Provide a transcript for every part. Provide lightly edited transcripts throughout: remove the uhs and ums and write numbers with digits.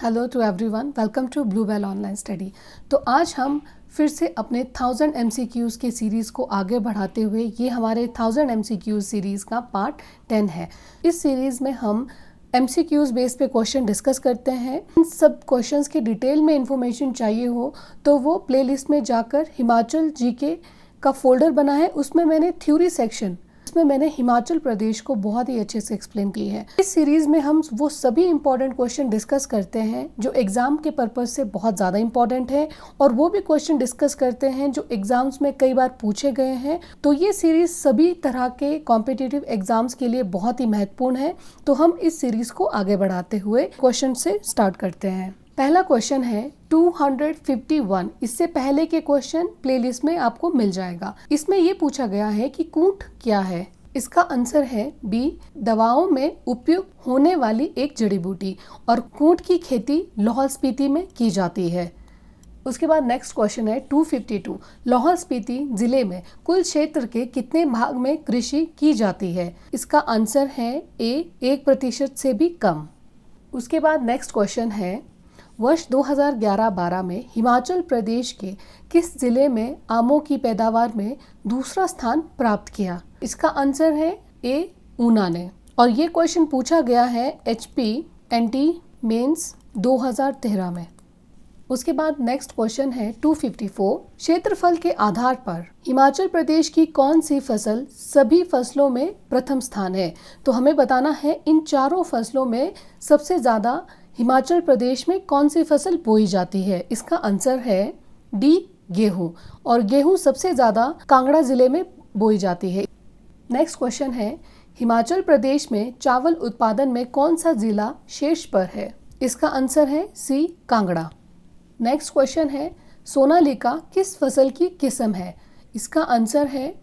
Hello to everyone, welcome to bluebell online study. तो आज हम फिर से अपने 1000 MCQs के सीरीज़ को आगे बढ़ाते हुए ये हमारे 1000 MCQs सीरीज़ का पार्ट 10 है। इस सीरीज़ में हम MCQs बेस पे क्वेश्चन डिस्कस करते हैं। इन सब क्वेश्चंस के डिटेल में इंफॉर्मेशन चाहिए हो तो वो प्लेलिस्ट में जाकर हिमाचल जीके का फोल्डर बना है, उसमें मैंने थ्योरी सेक्शन इसमें मैंने हिमाचल प्रदेश को बहुत ही अच्छे से एक्सप्लेन की है। इस सीरीज में हम वो सभी इंपॉर्टेंट क्वेश्चन डिस्कस करते हैं जो एग्जाम के पर्पज से बहुत ज़्यादा इंपॉर्टेंट है, और वो भी क्वेश्चन डिस्कस करते हैं जो एग्जाम्स में कई बार पूछे गए हैं। तो ये सीरीज सभी तरह के कॉम्पिटिटिव एग्जाम्स के लिए बहुत ही महत्वपूर्ण है। तो हम इस सीरीज को आगे बढ़ाते हुए क्वेश्चन से स्टार्ट करते हैं। पहला क्वेश्चन है 251। इससे पहले के क्वेश्चन प्लेलिस्ट में आपको मिल जाएगा। इसमें ये पूछा गया है कि कूट क्या है। इसका आंसर है बी, दवाओं में उपयोग होने वाली एक जड़ी बूटी, और कूट की खेती लाहौल स्पीति में की जाती है। उसके बाद नेक्स्ट क्वेश्चन है 252। लाहौल स्पीति जिले में कुल क्षेत्र के कितने भाग में कृषि की जाती है। इसका आंसर है ए, 1% से भी कम। उसके बाद नेक्स्ट क्वेश्चन है वर्ष 2011-12 में हिमाचल प्रदेश के किस जिले में आमों की पैदावार में दूसरा स्थान प्राप्त किया। इसका आंसर है ए, ऊना ने, और ये क्वेश्चन पूछा गया है HPNT मेंस 2013 में। उसके बाद नेक्स्ट क्वेश्चन है 254। क्षेत्रफल के आधार पर हिमाचल प्रदेश की कौन सी फसल सभी फसलों में प्रथम स्थान है। तो हमें बताना है इन चारों फसलों में सबसे ज़्यादा हिमाचल प्रदेश में कौन सी फसल बोई जाती है। इसका आंसर है डी, गेहूं, और गेहूं सबसे ज़्यादा कांगड़ा जिले में बोई जाती है। नेक्स्ट क्वेश्चन है हिमाचल प्रदेश में चावल उत्पादन में कौन सा जिला शीर्ष पर है। इसका आंसर है सी, कांगड़ा। नेक्स्ट क्वेश्चन है सोनालिका किस फसल की किस्म है। इसका आंसर है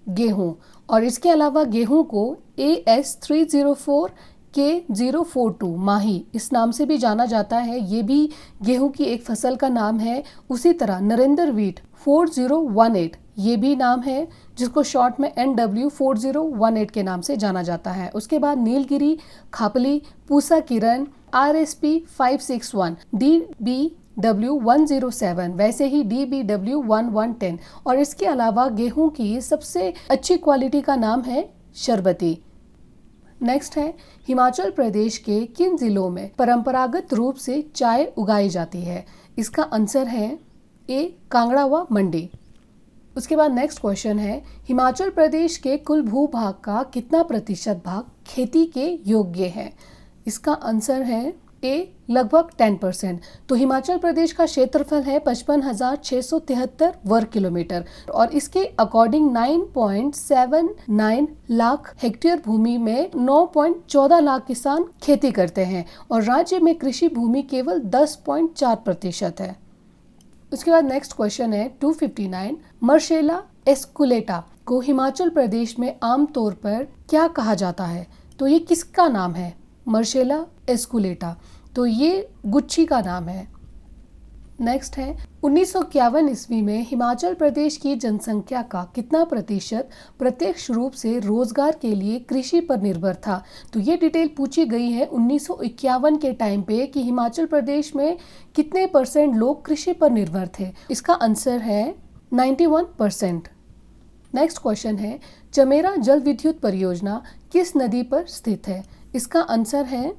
गेहूं, और इसके अलावा गेहूं को AS 304 K042 माही इस नाम से भी जाना जाता है। ये भी गेहूं की एक फसल का नाम है। उसी तरह नरेंद्र वीट 4018 ये भी नाम है, जिसको शॉर्ट में NW 4018 के नाम से जाना जाता है। उसके बाद नीलगिरी, खापली, पूसा किरण, RSP 561, DBW 107, वैसे ही DBW 1110, और इसके अलावा गेहूं की सबसे अच्छी क्वालिटी का नाम है शरबती। नेक्स्ट है हिमाचल प्रदेश के किन जिलों में परंपरागत रूप से चाय उगाई जाती है। इसका आंसर है ए, कांगड़ा व मंडी। उसके बाद नेक्स्ट क्वेश्चन है हिमाचल प्रदेश के कुल भूभाग का कितना प्रतिशत भाग खेती के योग्य है। इसका आंसर है ए, लगभग 10%। तो हिमाचल प्रदेश का क्षेत्रफल है 55,673 वर्ग किलोमीटर, और इसके अकॉर्डिंग 9.79 लाख हेक्टेयर भूमि में 9.14 लाख किसान खेती करते हैं, और राज्य में कृषि भूमि केवल 10.4% है। उसके बाद नेक्स्ट क्वेश्चन है 259। मर्शेला एस्कुलेटा को हिमाचल प्रदेश में आमतौर पर क्या कहा जाता है। तो ये किसका नाम है। मर्शेला एस्कुलेटा, तो ये गुच्छी का नाम है। नेक्स्ट है 1951 ईस्वी में हिमाचल प्रदेश की जनसंख्या का कितना प्रतिशत प्रत्यक्ष रूप से रोजगार के लिए कृषि पर निर्भर था। तो ये डिटेल पूछी गई है 1951 के टाइम पे कि हिमाचल प्रदेश में कितने % लोग कृषि पर निर्भर थे। इसका आंसर है 91%। नेक्स्ट क्वेश्चन है चमेरा जल विद्युत परियोजना किस नदी पर स्थित है। इसका आंसर है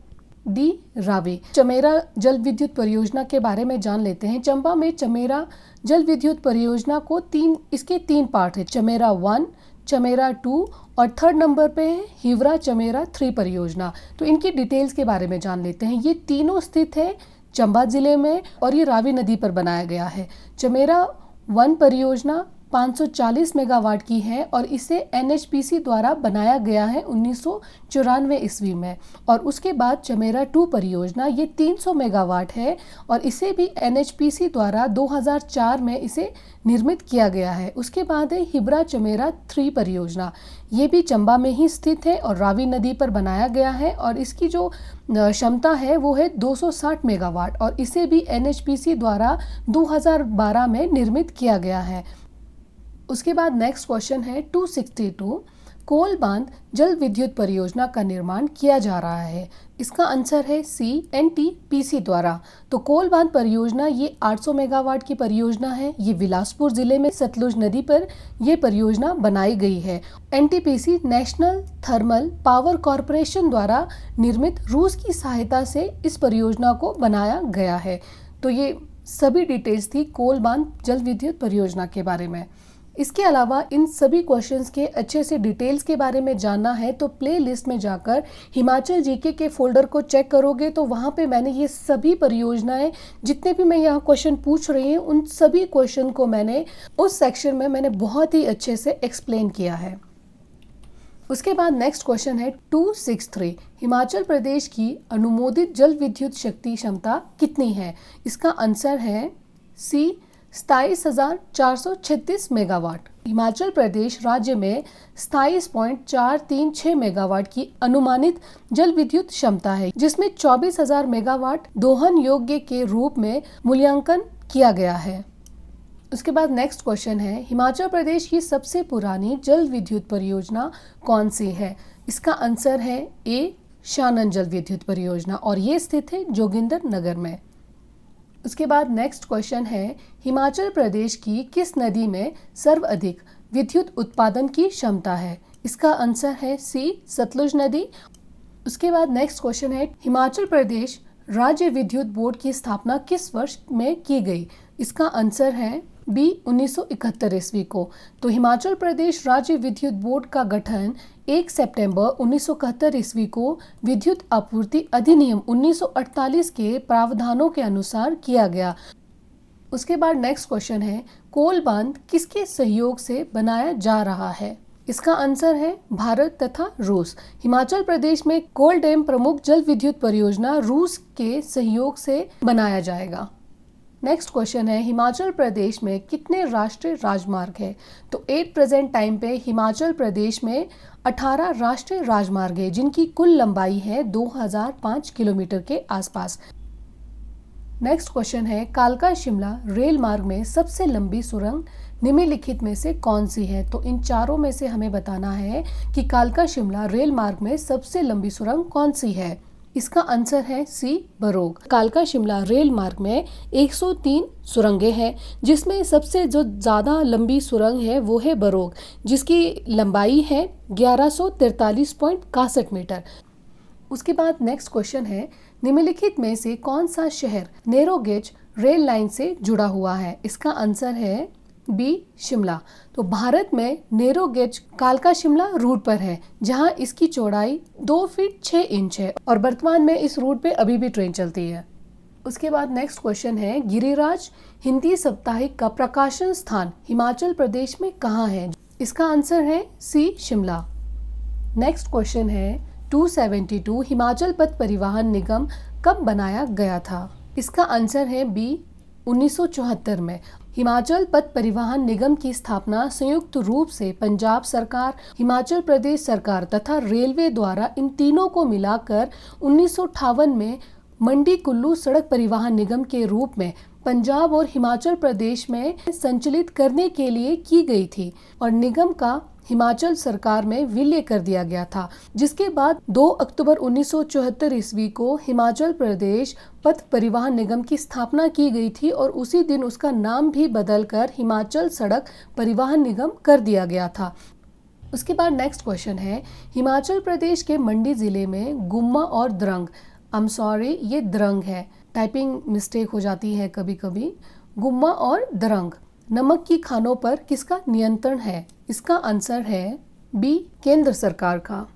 डी, रावी। चमेरा जल विद्युत परियोजना के बारे में जान लेते हैं। चंबा में चमेरा जल विद्युत परियोजना को इसके 3 पार्ट है, चमेरा 1, चमेरा 2, और 3rd नंबर पे है हिवरा चमेरा 3 परियोजना। तो इनकी डिटेल्स के बारे में जान लेते हैं। ये तीनों स्थित है चंबा जिले में, और ये रावी नदी पर बनाया गया है। चमेरा 1 परियोजना 540 मेगावाट की है, और इसे NHPC द्वारा बनाया गया है 1994 ईस्वी में। और उसके बाद चमेरा 2 परियोजना ये 300 मेगावाट है, और इसे भी NHPC द्वारा 2004 में इसे निर्मित किया गया है। उसके बाद है हिबरा चमेरा 3 परियोजना, ये भी चंबा में ही स्थित है और रावी नदी पर बनाया गया है, और इसकी जो क्षमता है वो है 260 मेगावाट, और इसे भी NHPC द्वारा 2012 में निर्मित किया गया है। उसके बाद नेक्स्ट क्वेश्चन है 262। कोल बांध जल विद्युत परियोजना का निर्माण किया जा रहा है? इसका आंसर है सी, एनटीपीसी द्वारा। तो कोल बांध परियोजना ये 800 मेगावाट की परियोजना है। ये बिलासपुर जिले में सतलुज नदी पर यह परियोजना बनाई गई है। NTPC national thermal power corporation द्वारा निर्मित रूस की सहायता से इस परियोजना को बनाया गया है। तो ये सभी डिटेल्स थी कोल बांध जल विद्युत परियोजना के बारे में। इसके अलावा इन सभी क्वेश्चंस के अच्छे से डिटेल्स के बारे में जानना है तो प्ले लिस्ट में जाकर हिमाचल जीके के फोल्डर को चेक करोगे तो वहाँ पे मैंने ये सभी परियोजनाएं, जितने भी मैं यहाँ क्वेश्चन पूछ रही हूँ, उन सभी क्वेश्चन को मैंने उस सेक्शन में मैंने बहुत ही अच्छे से एक्सप्लेन किया है। उसके बाद नेक्स्ट क्वेश्चन है 263। हिमाचल प्रदेश की अनुमोदित जल विद्युत शक्ति क्षमता कितनी है? इसका आंसर है सी, 27,436 मेगावाट। हिमाचल प्रदेश राज्य में 27.436 मेगावाट की अनुमानित जल विद्युत क्षमता है, जिसमें 24,000 मेगावाट दोहन योग्य के रूप में मूल्यांकन किया गया है। उसके बाद नेक्स्ट क्वेश्चन है हिमाचल प्रदेश की सबसे पुरानी जल विद्युत परियोजना कौन सी है? इसका आंसर है ए, शानन जल विद्युत परियोजना, और ये स्थित है जोगिंदर नगर में। उसके बाद नेक्स्ट क्वेश्चन है हिमाचल प्रदेश की किस नदी में सर्वाधिक विद्युत उत्पादन की क्षमता है? इसका आंसर है सी, सतलुज नदी। उसके बाद नेक्स्ट क्वेश्चन है हिमाचल प्रदेश राज्य विद्युत बोर्ड की स्थापना किस वर्ष में की गई? इसका आंसर है बी, 1971 ईस्वी को। तो हिमाचल प्रदेश राज्य विद्युत बोर्ड का गठन 1 सितंबर 1971 ईस्वी को विद्युत आपूर्ति अधिनियम 1948 के प्रावधानों के अनुसार किया गया। उसके बाद नेक्स्ट क्वेश्चन है कोल बांध किसके सहयोग से बनाया जा रहा है? इसका आंसर है भारत तथा रूस। हिमाचल प्रदेश में कोल डैम प्रमुख जल विद्युत परियोजना रूस के सहयोग से बनाया जाएगा। नेक्स्ट क्वेश्चन है हिमाचल प्रदेश में कितने राष्ट्रीय राजमार्ग है? तो एट प्रेजेंट टाइम पे हिमाचल प्रदेश में 18 राष्ट्रीय राजमार्ग है, जिनकी कुल लंबाई है 2005 किलोमीटर के आसपास। नेक्स्ट क्वेश्चन है कालका शिमला रेल मार्ग में सबसे लंबी सुरंग निम्नलिखित में से कौन सी है? तो इन चारों में से हमें बताना है कि कालका शिमला रेल मार्ग में सबसे लंबी सुरंग कौन सी है। इसका आंसर है सी, बरोग। कालका शिमला रेल मार्ग में 103 सुरंगें हैं, जिसमें सबसे जो ज़्यादा लंबी सुरंग है वो है बरोग, जिसकी लंबाई है 1143.61 मीटर। उसके बाद नेक्स्ट क्वेश्चन है निम्नलिखित में से कौन सा शहर नैरो गेज रेल लाइन से जुड़ा हुआ है? इसका आंसर है बी, शिमला। तो भारत में नैरो गेज कालका शिमला रूट पर है, जहां इसकी चौड़ाई 2 फीट 6 इंच है और वर्तमान में इस रूट पे अभी भी ट्रेन चलती है। उसके बाद नेक्स्ट क्वेश्चन है गिरिराज हिंदी साप्ताहिक का प्रकाशन स्थान हिमाचल प्रदेश में कहाँ है? इसका आंसर है सी, शिमला। नेक्स्ट क्वेश्चन है 272 हिमाचल पथ परिवहन निगम कब बनाया गया था? इसका आंसर है बी, 1974 में। हिमाचल पथ परिवहन निगम की स्थापना संयुक्त रूप से पंजाब सरकार, हिमाचल प्रदेश सरकार तथा रेलवे द्वारा इन तीनों को मिलाकर 1958 में मंडी कुल्लू सड़क परिवहन निगम के रूप में पंजाब और हिमाचल प्रदेश में संचालित करने के लिए की गई थी और निगम का हिमाचल सरकार में विलय कर दिया गया था, जिसके बाद 2 अक्टूबर 1974 ईस्वी को हिमाचल प्रदेश पथ परिवहन निगम की स्थापना की गई थी और उसी दिन उसका नाम भी बदलकर हिमाचल सड़क परिवहन निगम कर दिया गया था। उसके बाद नेक्स्ट क्वेश्चन है हिमाचल प्रदेश के मंडी जिले में गुम्मा और द्रंग, ये द्रंग है, टाइपिंग मिस्टेक हो जाती है कभी कभी। गुम्मा और द्रंग नमक की खानों पर किसका नियंत्रण है? इसका आंसर है बी, केंद्र सरकार का।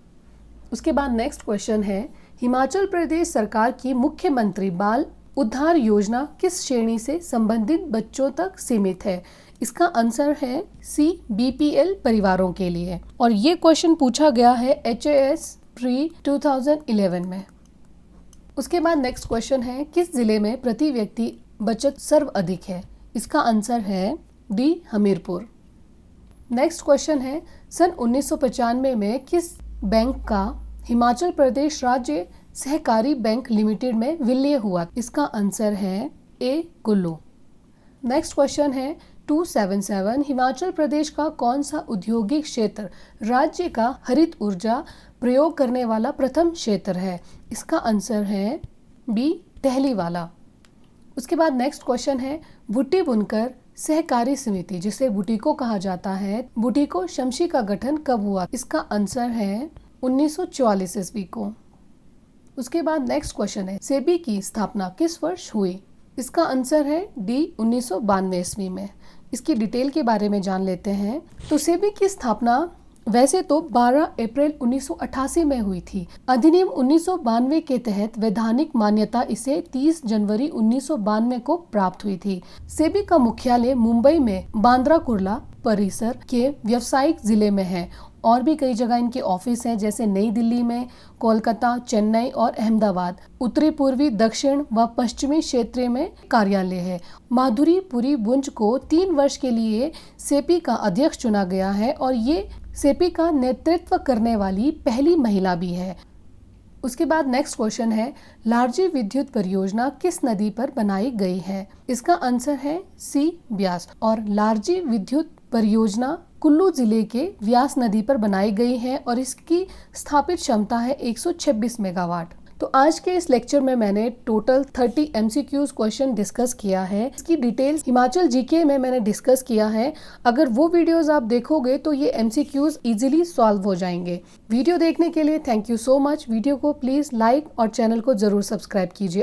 उसके बाद नेक्स्ट क्वेश्चन है हिमाचल प्रदेश सरकार की मुख्यमंत्री बाल उद्धार योजना किस श्रेणी से संबंधित बच्चों तक सीमित है? इसका आंसर है सी, बीपीएल परिवारों के लिए, और ये क्वेश्चन पूछा गया है HAS प्री 2011 में। उसके बाद नेक्स्ट क्वेश्चन है किस जिले में प्रति व्यक्ति बचत सर्वाधिक है? इसका आंसर है डी, हमीरपुर। नेक्स्ट क्वेश्चन है सन 1995 में किस बैंक का हिमाचल प्रदेश राज्य सहकारी बैंक लिमिटेड में विलय हुआ? इसका आंसर है ए, कुल्लू। नेक्स्ट क्वेश्चन है 277 हिमाचल प्रदेश का कौन सा औद्योगिक क्षेत्र राज्य का हरित ऊर्जा प्रयोग करने वाला प्रथम क्षेत्र है? इसका आंसर है बी, टहली वाला। उसके बाद नेक्स्ट क्वेश्चन है, भुट्टी बुनकर सहकारी समिति जिसे बुटीको कहा जाता है, बुटीको शमशी का गठन कब हुआ? इसका आंसर है 1944 ईस्वी को। उसके बाद नेक्स्ट क्वेश्चन है, सेबी की स्थापना किस वर्ष हुई? इसका आंसर है डी, 1992 ईस्वी में। इसकी डिटेल के बारे में जान लेते हैं। तो सेबी की स्थापना वैसे तो 12 अप्रैल 1988 में हुई थी। अधिनियम 1992 के तहत वैधानिक मान्यता इसे 30 जनवरी 1992 को प्राप्त हुई थी। सेबी का मुख्यालय मुंबई में बांद्रा कुर्ला परिसर के व्यावसायिक जिले में है और भी कई जगह इनके ऑफिस हैं, जैसे नई दिल्ली में, कोलकाता, चेन्नई और अहमदाबाद। उत्तरी पूर्वी, दक्षिण व पश्चिमी क्षेत्र में कार्यालय है। माधुरी पुरी बुंज को 3 वर्ष के लिए सेबी का अध्यक्ष चुना गया है और ये सेबी का नेतृत्व करने वाली पहली महिला भी है। उसके बाद नेक्स्ट क्वेश्चन है, लारजी विद्युत परियोजना किस नदी पर बनाई गई है? इसका आंसर है सी, ब्यास। और लारजी विद्युत परियोजना कुल्लू जिले के व्यास नदी पर बनाई गई है और इसकी स्थापित क्षमता है 126 मेगावाट। तो आज के इस लेक्चर में मैंने टोटल 30 MCQs क्वेश्चन डिस्कस किया है। इसकी डिटेल्स हिमाचल जीके में मैंने डिस्कस किया है। अगर वो वीडियोस आप देखोगे तो ये MCQs इजीली सॉल्व हो जाएंगे। वीडियो देखने के लिए thank you so much. Video को प्लीज लाइक और चैनल को जरूर सब्सक्राइब कीजिए।